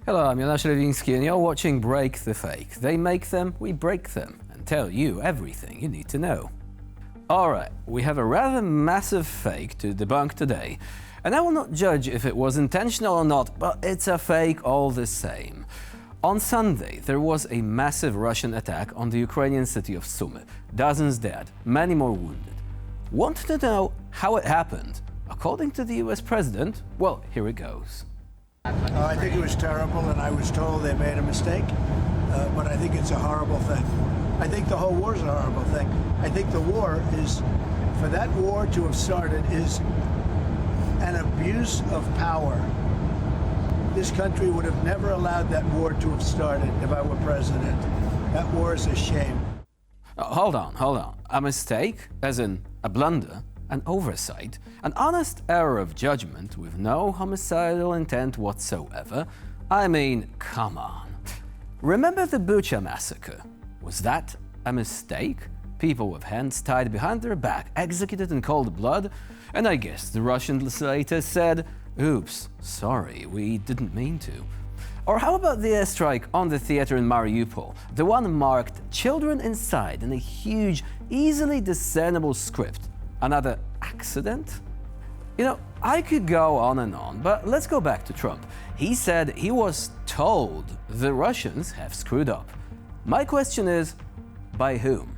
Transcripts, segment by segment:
Hello, I'm Jonasz Lewiński and you're watching Break the Fake. They make them, we break them, and tell you everything you need to know. Alright, we have a rather massive fake to debunk today, and I will not judge if it was intentional or not, but it's a fake all the same. On Sunday, there was a massive Russian attack on the Ukrainian city of Sumy. Dozens dead, many more wounded. Want to know how it happened? According to the US president, well, here it goes. I think it was terrible, and I was told they made a mistake, but I think it's a horrible thing. I think the whole war is a horrible thing. I think the war is, for that war to have started, is an abuse of power. This country would have never allowed that war to have started if I were president. That war is a shame. Hold on. A mistake, as in a blunder, an oversight, an honest error of judgment with no homicidal intent whatsoever? I mean, come on. Remember the Bucha massacre? Was that a mistake? People with hands tied behind their back, executed in cold blood? And I guess the Russian legislators said, oops, sorry, we didn't mean to. Or how about the airstrike on the theater in Mariupol, the one marked "Children Inside" in a huge, easily discernible script? Another accident? You know, I could go on and on, but let's go back to Trump. He said he was told the Russians have screwed up. My question is, by whom?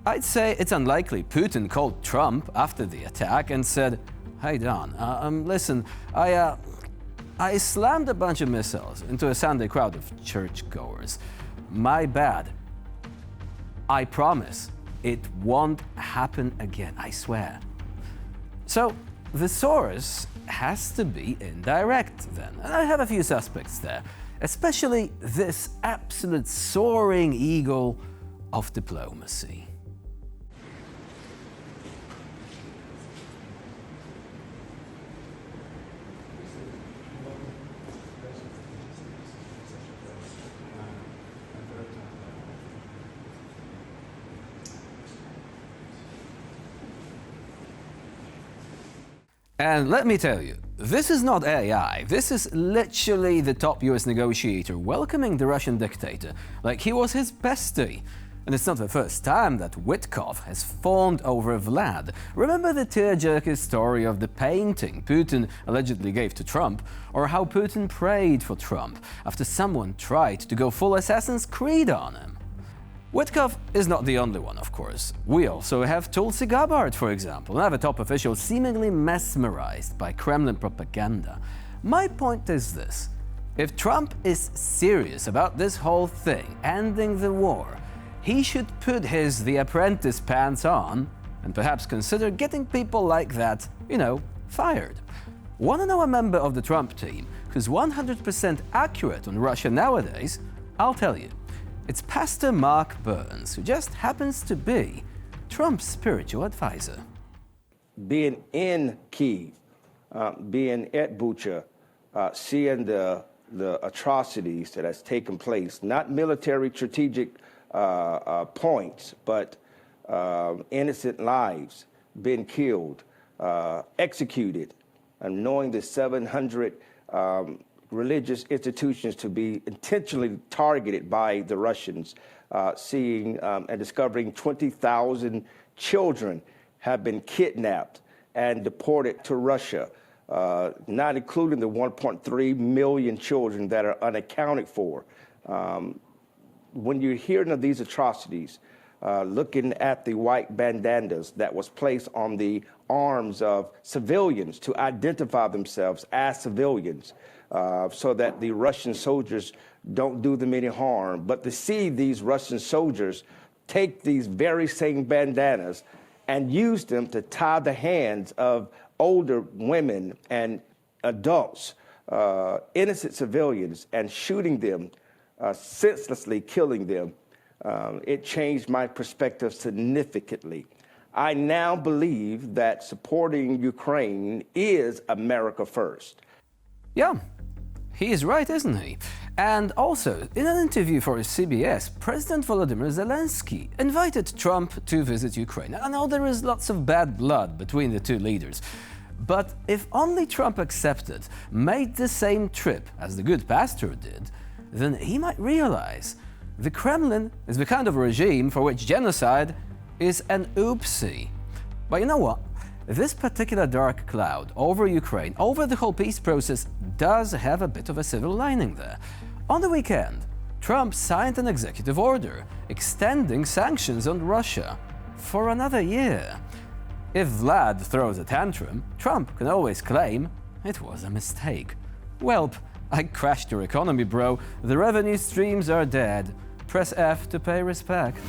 I'd say it's unlikely Putin called Trump after the attack and said, "Hey Don, listen, I slammed a bunch of missiles into a Sunday crowd of churchgoers. My bad. I promise. It won't happen again, I swear." So, the source has to be indirect then. And I have a few suspects there, especially this absolute soaring eagle of diplomacy. And let me tell you, this is not AI, this is literally the top US negotiator welcoming the Russian dictator like he was his bestie. And it's not the first time that Witkoff has fawned over Vlad. Remember the tear-jerky story of the painting Putin allegedly gave to Trump, or how Putin prayed for Trump after someone tried to go full Assassin's Creed on him? Witkoff is not the only one, of course. We also have Tulsi Gabbard, for example, another top official seemingly mesmerized by Kremlin propaganda. My point is this: if Trump is serious about this whole thing, ending the war, he should put his The Apprentice pants on and perhaps consider getting people like that, fired. Want to know a member of the Trump team who's 100% accurate on Russia nowadays? I'll tell you. It's Pastor Mark Burns, who just happens to be Trump's spiritual advisor. Being in Kyiv, being at Bucha, seeing the atrocities that has taken place, not military strategic points, but innocent lives being killed, executed, and knowing the 700 religious institutions to be intentionally targeted by the Russians, seeing and discovering 20,000 children have been kidnapped and deported to Russia, not including the 1.3 million children that are unaccounted for. When you're hearing of these atrocities, looking at the white bandanas that was placed on the arms of civilians to identify themselves as civilians, so that the Russian soldiers don't do them any harm. But to see these Russian soldiers take these very same bandanas and use them to tie the hands of older women and adults, innocent civilians, and shooting them, senselessly killing them, it changed my perspective significantly. I now believe that supporting Ukraine is America first. Yeah, he is right, isn't he? And also, in an interview for CBS, President Volodymyr Zelensky invited Trump to visit Ukraine. I know there is lots of bad blood between the two leaders, But if only Trump accepted, made the same trip as the good pastor did, then he might realize the Kremlin is the kind of regime for which genocide is an oopsie. But you know what? This particular dark cloud over Ukraine, over the whole peace process, does have a bit of a silver lining there. On the weekend, Trump signed an executive order extending sanctions on Russia for another year. If Vlad throws a tantrum, Trump can always claim it was a mistake. Welp, I crashed your economy, bro. The revenue streams are dead. Press F to pay respect.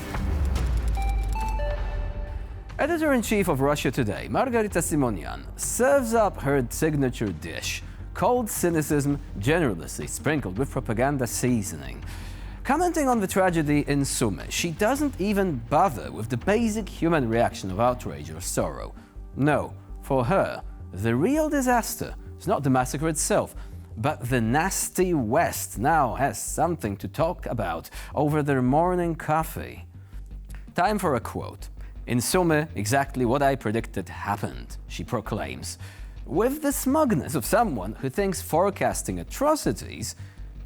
Editor-in-Chief of Russia Today, Margarita Simonyan, serves up her signature dish, cold cynicism generously sprinkled with propaganda seasoning. Commenting on the tragedy in Sumy, she doesn't even bother with the basic human reaction of outrage or sorrow. No, for her, the real disaster is not the massacre itself, but the nasty West now has something to talk about over their morning coffee. Time for a quote. In Sumy, exactly what I predicted happened, she proclaims, with the smugness of someone who thinks forecasting atrocities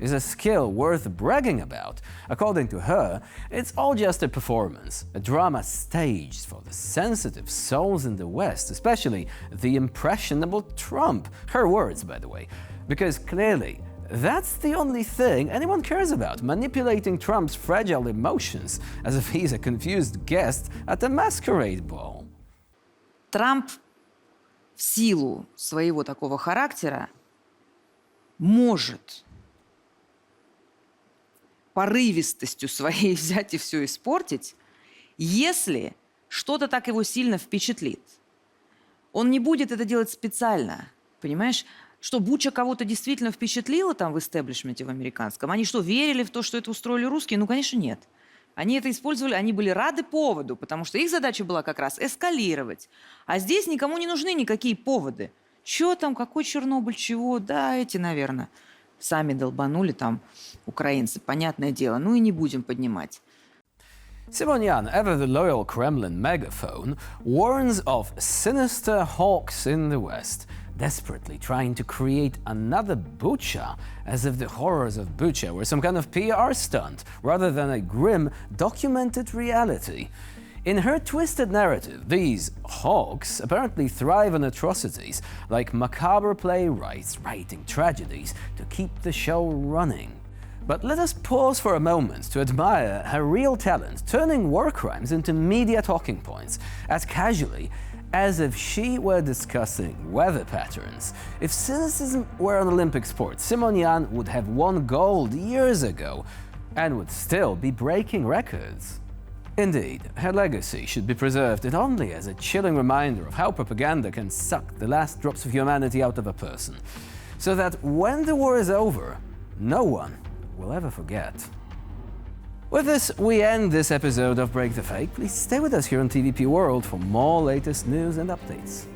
is a skill worth bragging about. According to her, it's all just a performance, a drama staged for the sensitive souls in the West, especially the impressionable Trump. Her words, by the way, because clearly that's the only thing anyone cares about, manipulating Trump's fragile emotions as if he's a confused guest at a masquerade ball. Трамп в силу своего такого характера может порывистостью своей взять и все испортить, если что-то так его сильно впечатлит. Он не будет это делать специально, понимаешь? Что, Буча кого-то действительно впечатлила там в истеблишменте в американском? Они что, верили в то, что это устроили русские? Ну, конечно, нет. Они это использовали, они были рады поводу, потому что их задача была как раз эскалировать. А здесь никому не нужны никакие поводы. Чё там, какой Чернобыль, чего? Да, эти, наверное, сами долбанули там украинцы, понятное дело. Ну и не будем поднимать. Simonyan, ever the loyal Kremlin megaphone, warns of sinister hawks in the West, desperately trying to create another Bucha, as if the horrors of Bucha were some kind of PR stunt, rather than a grim, documented reality. In her twisted narrative, these hawks apparently thrive on atrocities, like macabre playwrights writing tragedies to keep the show running. But let us pause for a moment to admire her real talent, turning war crimes into media talking points, as casually as if she were discussing weather patterns. If cynicism were an Olympic sport, Simonyan would have won gold years ago and would still be breaking records. Indeed, her legacy should be preserved not only as a chilling reminder of how propaganda can suck the last drops of humanity out of a person, so that when the war is over, no one will ever forget. With this, we end this episode of Break the Fake. Please stay with us here on TVP World for more latest news and updates.